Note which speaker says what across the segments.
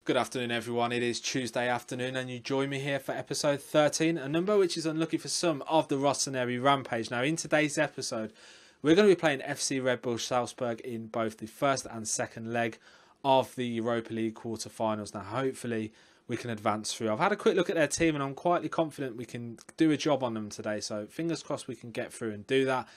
Speaker 1: Good afternoon everyone, it is Tuesday afternoon and you join me here for episode 13, a number which is unlucky for some of the Rossoneri Rampage. Now in today's episode we're going to be playing FC Red Bull Salzburg in both the first and second leg of the Europa League Quarter Finals. Now hopefully we can advance through. I've had a quick look at their team and I'm quietly confident we can do a job on them today, so fingers crossed we can get through and do that.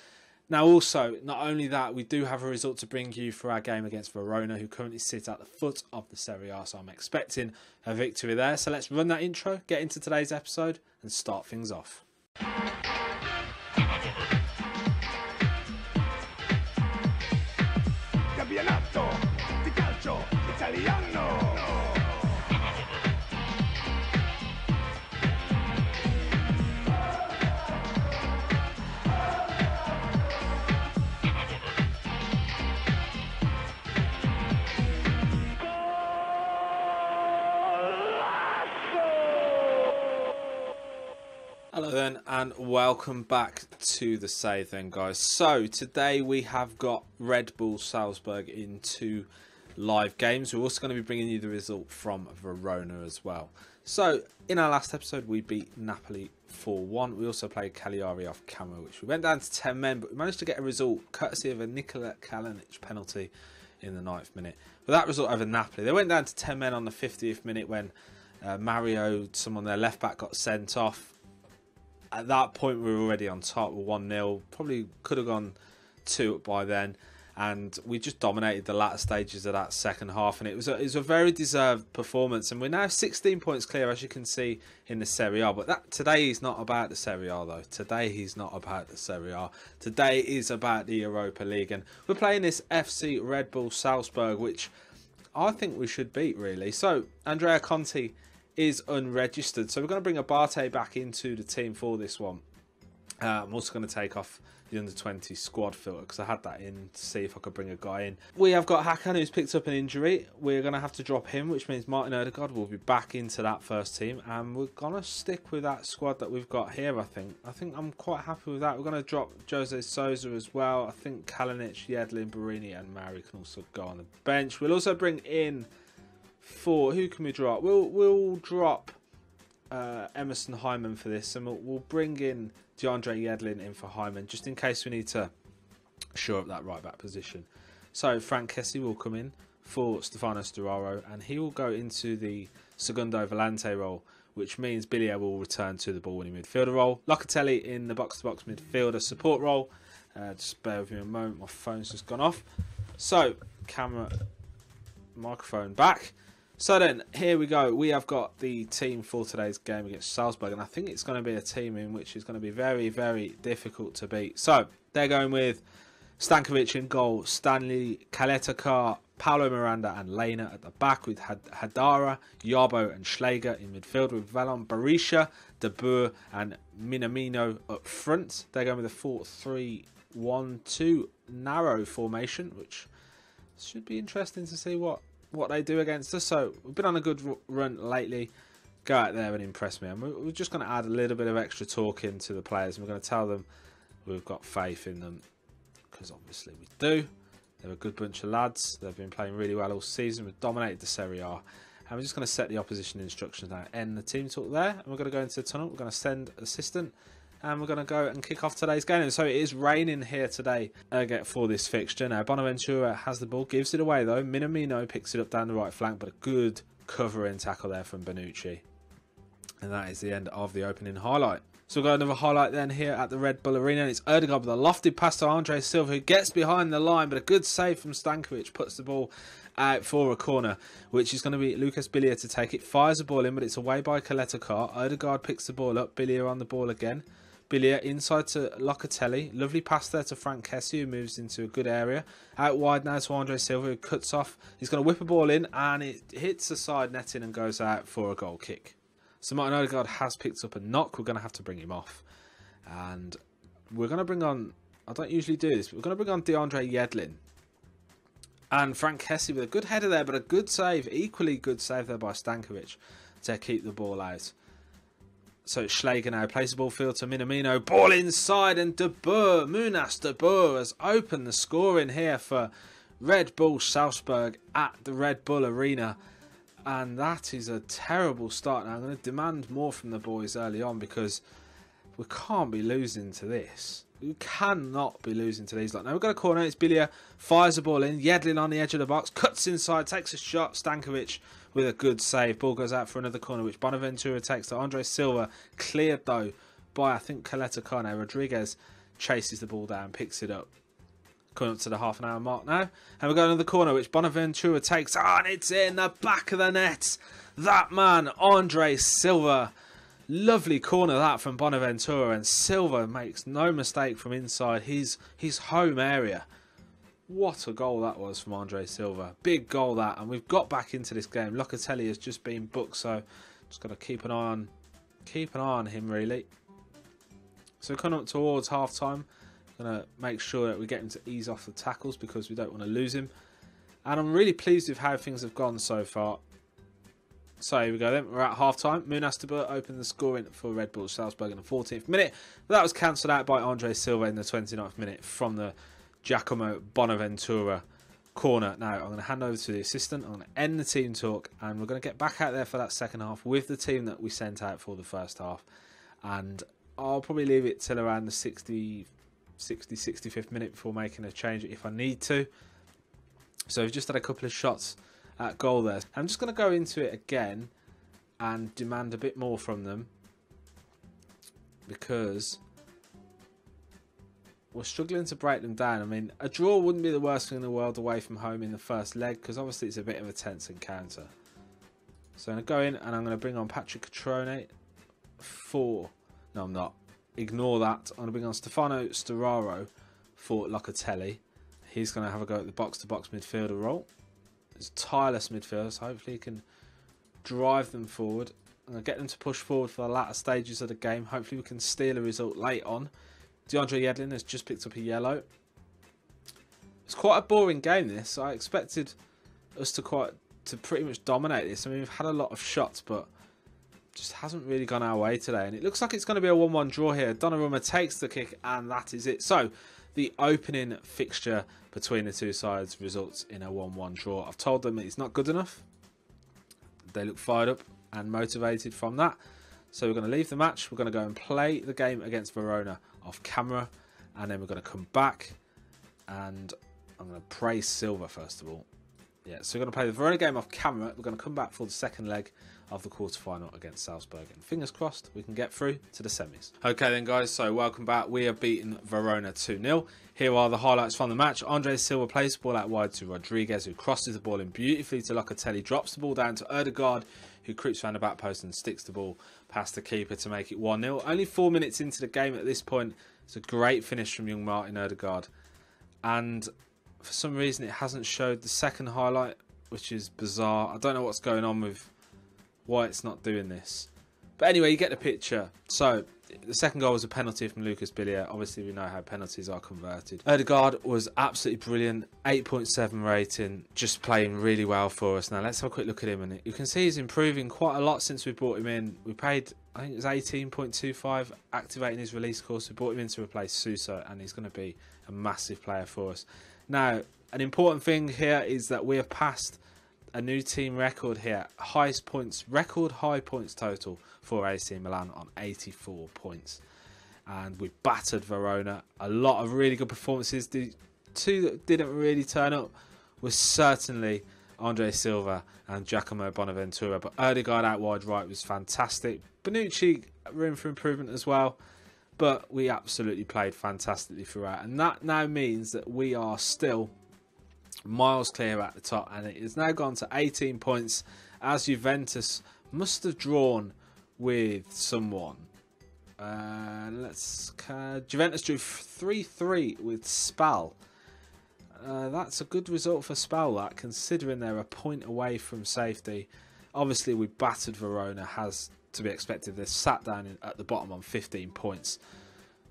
Speaker 1: Now also, not only that, we do have a result to bring you for our game against Verona, who currently sit at the foot of the Serie A, so I'm expecting a victory there. So let's run that intro, get into today's episode and start things off.
Speaker 2: Campionato di calcio italiano.
Speaker 1: Hello then and welcome back to the save then guys. So today we have got Red Bull Salzburg in 2 live games. We're also going to be bringing you the result from Verona as well. So in our last episode we beat Napoli 4-1. We also played Cagliari off camera, which we went down to 10 men, but we managed to get a result courtesy of a Nikola Kalinic penalty in the 9th minute. With that result over Napoli, they went down to 10 men on the 50th minute when Mario, someone their left back, got sent off. At that point we were already on top with 1-0, probably could have gone 2 by then, and we just dominated the latter stages of that second half, and it was a very deserved performance, and we're now 16 points clear, as you can see, in the Serie A. But today is not about the Serie A though. Today he's not about the Serie A. Today is about the Europa League, and we're playing this FC Red Bull Salzburg, which I think we should beat really. So Andrea Conti is unregistered, so we're going to bring Abate back into the team for this one. I'm also going to take off the under-20 squad filter because I had that in to see if I could bring a guy in. We have got Hakan, who's picked up an injury. We're going to have to drop him, which means Martin Odegaard will be back into that first team, and we're going to stick with that squad that we've got here. I think I'm quite happy with that. We're going to drop Jose Sousa as well. I think Kalinic, Yedlin, Barini and Mari can also go on the bench. We'll also bring in who can we drop? We'll drop Emerson Hyman for this, and we'll bring in DeAndre Yedlin in for Hyman, just in case we need to shore up that right back position. So Frank Kessie will come in for Stefano Sturaro, and he will go into the Segundo Volante role, which means Bilia will return to the ball-winning midfielder role. Locatelli in the box-to-box midfielder support role. Just bear with me a moment, my phone's just gone off. So camera, microphone back. So then, here we go. We have got the team for today's game against Salzburg, and I think it's going to be a team in which is going to be very, very difficult to beat. So, they're going with Stankovic in goal, Stanley, Kaletakar, Paulo Miranda and Lena at the back, with Hadara, Yabo and Schläger in midfield, with Valon Berisha, De Boer and Minamino up front. They're going with a 4-3-1-2 narrow formation, which should be interesting to see what they do against us. So we've been on a good run lately. Go out there and impress me, and we're just going to add a little bit of extra talking to the players, and we're going to tell them we've got faith in them, because obviously we do. They're a good bunch of lads. They've been playing really well all season. We've dominated the Serie A, and we're just going to set the opposition instructions now. End the team talk there, and we're going to go into the tunnel. We're going to send assistant, and we're going to go and kick off today's game. And so it is raining here today for this fixture. Now Bonaventura has the ball, gives it away though. Minamino picks it up down the right flank, but a good covering tackle there from Bonucci. And that is the end of the opening highlight. So we've got another highlight then here at the Red Bull Arena, and it's Odegaard with a lofted pass to Andre Silva, who gets behind the line, but a good save from Stankovic puts the ball out for a corner, which is going to be Lucas Bilia to take it. Fires the ball in, but it's away by Kaletakar. Odegaard picks the ball up, Bilia on the ball again. Bilia inside to Locatelli. Lovely pass there to Frank Kessie, who moves into a good area. Out wide now to Andre Silva, who cuts off. He's going to whip a ball in, and it hits the side netting and goes out for a goal kick. So Martin Odegaard has picked up a knock. We're going to have to bring him off. And we're going to bring on, I don't usually do this, but we're going to bring on DeAndre Yedlin. And Frank Kessie with a good header there, but a good save, equally good save there by Stankovic to keep the ball out. So Schläger now plays the ball field to Minamino. Ball inside, and De Boer, Munas De Boer has opened the scoring here for Red Bull Salzburg at the Red Bull Arena. And that is a terrible start. Now I'm going to demand more from the boys early on because we can't be losing to this. We cannot be losing to these. Now we've got a corner. It's Bilia. Fires the ball in. Yedlin on the edge of the box. Cuts inside. Takes a shot. Stankovic with a good save. Ball goes out for another corner, which Bonaventura takes to Andre Silva. Cleared, though, by, I think, Caleta Carne. Rodriguez chases the ball down. Picks it up. Coming up to the half an hour mark now. And we've got another corner, which Bonaventura takes on. It's in the back of the net. That man, Andre Silva. Lovely corner that from Bonaventura, and Silva makes no mistake from inside his home area. What a goal that was from Andre Silva. Big goal that, and we've got back into this game. Locatelli has just been booked, so just got to keep an eye on him really. So coming up towards half time, gonna make sure that we get him to ease off the tackles because we don't want to lose him. And I'm really pleased with how things have gone so far. So here we go then, we're at half time. Munastaba opened the scoring for Red Bull Salzburg in the 14th minute. But that was cancelled out by Andre Silva in the 29th minute from the Giacomo Bonaventura corner. Now I'm going to hand over to the assistant. I'm going to end the team talk and we're going to get back out there for that second half with the team that we sent out for the first half. And I'll probably leave it till around the 65th minute before making a change if I need to. So we've just had a couple of shots at goal there. I'm just going to go into it again and demand a bit more from them because we're struggling to break them down. I mean, a draw wouldn't be the worst thing in the world away from home in the first leg because obviously it's a bit of a tense encounter. So I'm going to go in and I'm going to bring on Patrick Catrone for... No, I'm not. Ignore that. I'm going to bring on Stefano Storaro for Locatelli. He's going to have a go at the box-to-box midfielder role. It's tireless midfield, so hopefully he can drive them forward. I'm going to get them to push forward for the latter stages of the game. Hopefully we can steal a result late on. DeAndre Yedlin has just picked up a yellow. It's quite a boring game this. I expected us to pretty much dominate this. I mean, we've had a lot of shots, but just hasn't really gone our way today. And it looks like it's going to be a 1-1 draw here. Donnarumma takes the kick, and that is it. So the opening fixture between the two sides results in a 1-1 draw. I've told them it's not good enough. They look fired up and motivated from that. So we're going to leave the match. We're going to go and play the game against Verona off camera. And then we're going to come back. And I'm going to praise Silva first of all. Yeah, so we're going to play the Verona game off camera. We're going to come back for the second leg of the quarter-final against Salzburg. And fingers crossed we can get through to the semis. Okay then guys, so welcome back. We have beaten Verona 2-0. Here are the highlights from the match. Andre Silva plays the ball out wide to Rodriguez, who crosses the ball in beautifully to Locatelli. Drops the ball down to Ødegaard, who creeps around the back post and sticks the ball past the keeper to make it 1-0. Only 4 minutes into the game at this point. It's a great finish from young Martin Ødegaard. And for some reason it hasn't showed the second highlight, which is bizarre. I don't know what's going on with why it's not doing this. But anyway, you get the picture. So the second goal was a penalty from Lucas Bilia. Obviously, we know how penalties are converted. Ødegaard was absolutely brilliant. 8.7 rating. Just playing really well for us. Now, let's have a quick look at him. And you can see he's improving quite a lot since we brought him in. We paid, I think it was 18.25, activating his release course. We brought him in to replace Suso, and he's going to be a massive player for us. Now, an important thing here is that we have passed a new team record here. Highest points, record high points total for AC Milan on 84 points. And we battered Verona. A lot of really good performances. The two that didn't really turn up was certainly Andre Silva and Giacomo Bonaventura. But Ødegaard out wide right was fantastic. Bonucci, room for improvement as well. But we absolutely played fantastically throughout. And that now means that we are still miles clear at the top, and it has now gone to 18 points as Juventus must have drawn with someone. Juventus drew 3-3 with Spal. That's a good result for Spal, that, considering they're a point away from safety. Obviously we battered Verona, has to be expected. They're sat down at the bottom on 15 points,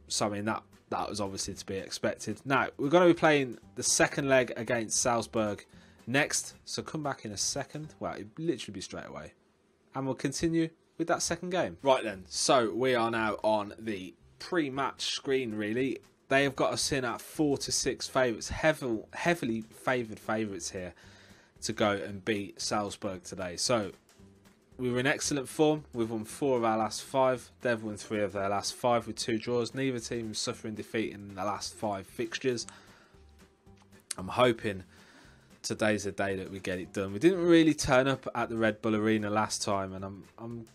Speaker 1: so I mean that was obviously to be expected. Now, we're going to be playing the second leg against Salzburg next. So come back in a second. Well, it'll literally be straight away. And we'll continue with that second game. Right then, so we are now on the pre-match screen, really. They have got us in at 4-6 favourites. Heavily favoured favourites here to go and beat Salzburg today. So we were in excellent form. We've won 4 of our last 5. They've won 3 of their last 5 with 2 draws. Neither team is suffering defeat in the last 5 fixtures. I'm hoping today's the day that we get it done. We didn't really turn up at the Red Bull Arena last time, and I'm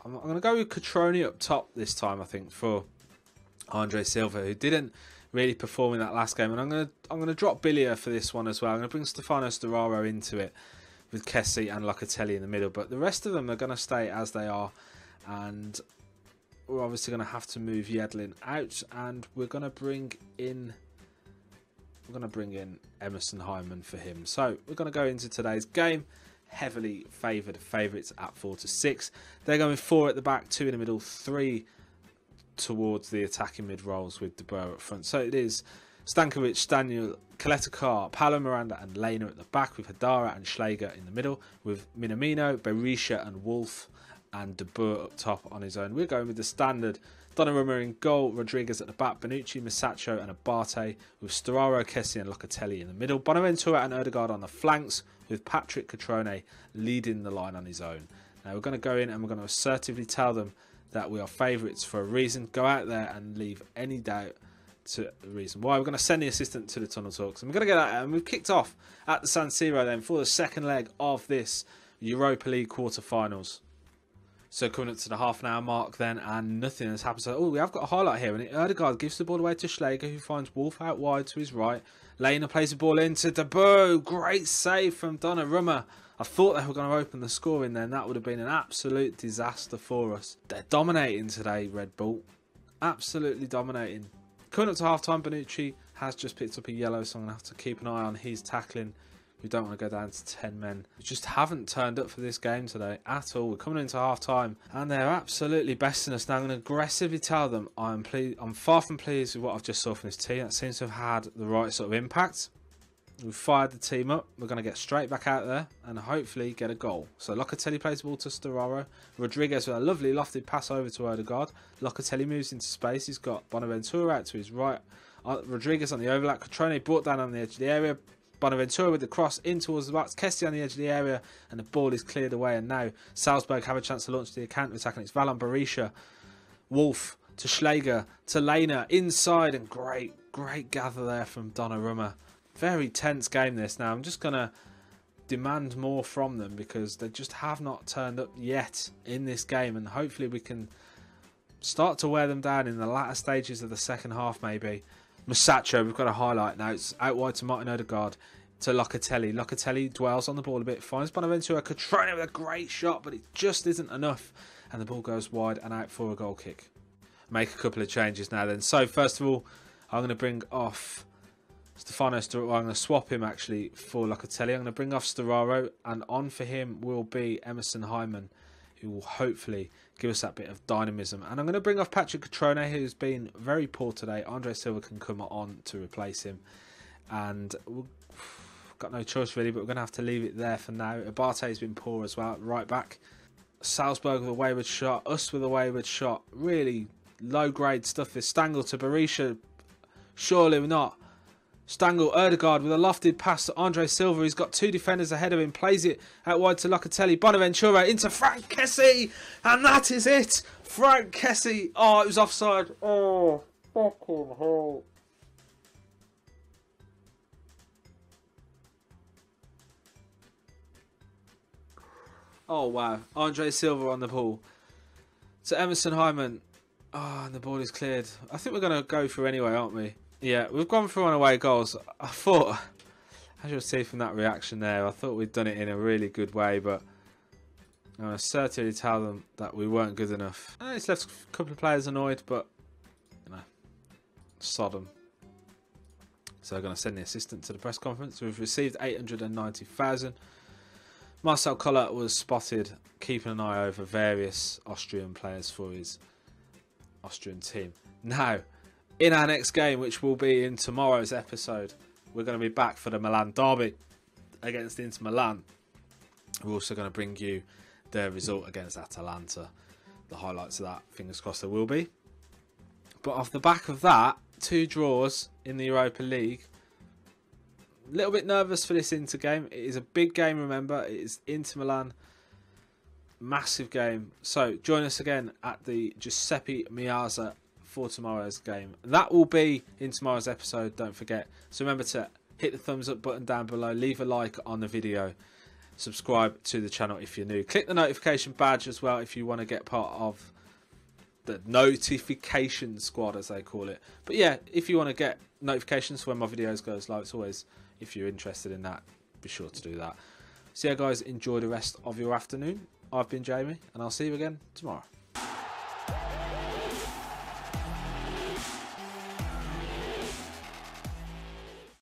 Speaker 1: going to go with Cutrone up top this time, I think, for Andre Silva, who didn't really perform in that last game. And I'm going to drop Billier for this one as well. I'm going to bring Stefano Sturaro into it with Kessie and Locatelli in the middle. But the rest of them are going to stay as they are, and we're obviously going to have to move Yedlin out, and we're going to bring in Emerson Hyman for him. So we're going to go into today's game. Heavily favoured favourites at 4-6. They're going 4 at the back, 2 in the middle, 3 towards the attacking mid roles with De Boer up front. So it is Stankovic, Staniel, Kaletakar, Paulo Miranda and Lena at the back, with Hadara and Schläger in the middle, with Minamino, Berisha and Wolf, and De Boer up top on his own. We're going with the standard Donnarumma in goal, Rodriguez at the back, Bonucci, Masaccio and Abate, with Sturaro, Kessie and Locatelli in the middle, Bonaventura and Odegaard on the flanks, with Patrick Cutrone leading the line on his own. Now we're going to go in and we're going to assertively tell them that we are favourites for a reason. Go out there and leave any doubt to the reason why. We're going to send the assistant to the tunnel talks, and we're going to get at it. And we've kicked off at the San Siro then for the second leg of this Europa League Quarter Finals. So coming up to the half an hour mark then, and nothing has happened. So, we have got a highlight here, and Odegaard gives the ball away to Schläger, who finds Wolf out wide to his right. Lena plays the ball into De Boer. Great save from Donnarumma. I thought they were going to open the scoring then. That would have been an absolute disaster for us. They're dominating today, Red Bull. Absolutely dominating. Coming up to half-time, Bonucci has just picked up a yellow, so I'm going to have to keep an eye on his tackling. We don't want to go down to 10 men. We just haven't turned up for this game today at all. We're coming into half-time, and they're absolutely besting us. Now I'm going to aggressively tell them I'm far from pleased with what I've just saw from this team. That seems to have had the right sort of impact. We've fired the team up. We're going to get straight back out there and hopefully get a goal. So Locatelli plays the ball to Sturaro. Rodriguez with a lovely lofted pass over to Odegaard. Locatelli moves into space. He's got Bonaventura out to his right. Rodriguez on the overlap. Cutrone brought down on the edge of the area. Bonaventura with the cross in towards the box. Kessie on the edge of the area, and the ball is cleared away. And now Salzburg have a chance to launch the counter attack, and it's Valon Berisha. Wolf to Schläger to Lena inside, and great gather there from Donnarumma. Very tense game this. Now I'm just going to demand more from them, because they just have not turned up yet in this game, and hopefully we can start to wear them down in the latter stages of the second half maybe. Masaccio, we've got a highlight now. It's out wide to Martin Odegaard to Locatelli. Locatelli dwells on the ball a bit, finds Bonaventura. Cutrone with a great shot, but it just isn't enough, and the ball goes wide and out for a goal kick. Make a couple of changes now then. So first of all, I'm going to bring off Stefano Sturaro. I'm going to swap him actually for Locatelli. I'm going to bring off Sturaro, and on for him will be Emerson Hyman, who will hopefully give us that bit of dynamism. And I'm going to bring off Patrick Cutrone, who's been very poor today. Andre Silva can come on to replace him. And we've got no choice really, but we're going to have to leave it there for now. Abate's been poor as well, right back. Salzburg with a wayward shot. Us with a wayward shot. Really low-grade stuff. This Stangl to Berisha. Surely we're not. Stangl, Odegaard with a lofted pass to Andre Silva. He's got 2 defenders ahead of him. Plays it out wide to Locatelli. Bonaventura into Frank Kessie. And that is it. Frank Kessie. Oh, it was offside. Oh, fucking hell. Oh, wow. Andre Silva on the ball. To Emerson Hyman. Oh, and the ball is cleared. I think we're going to go through anyway, aren't we? Yeah, we've gone through on away goals. I thought, as you'll see from that reaction there, I thought we'd done it in a really good way, but I'm going to certainly tell them that we weren't good enough. It's left a couple of players annoyed, but, you know, sod them. So I'm going to send the assistant to the press conference. We've received 890,000. Marcel Koller was spotted keeping an eye over various Austrian players for his Austrian team. Now, in our next game, which will be in tomorrow's episode, we're going to be back for the Milan derby against Inter Milan. We're also going to bring you the result against Atalanta. The highlights of that, fingers crossed there will be. But off the back of that, 2 draws in the Europa League, A little bit nervous for this Inter game. It is a big game, remember. It is Inter Milan. Massive game. So join us again at the Giuseppe Meazza for tomorrow's game. That will be in tomorrow's episode, don't forget. So remember to hit the thumbs up button down below. Leave a like on the video. Subscribe to the channel if you're new. Click the notification badge as well if you want to get part of the notification squad, as they call it. But yeah, if you want to get notifications when my videos goes live, it's always, if you're interested in that, be sure to do that. So yeah guys, enjoy the rest of your afternoon. I've been Jamie and I'll see you again tomorrow.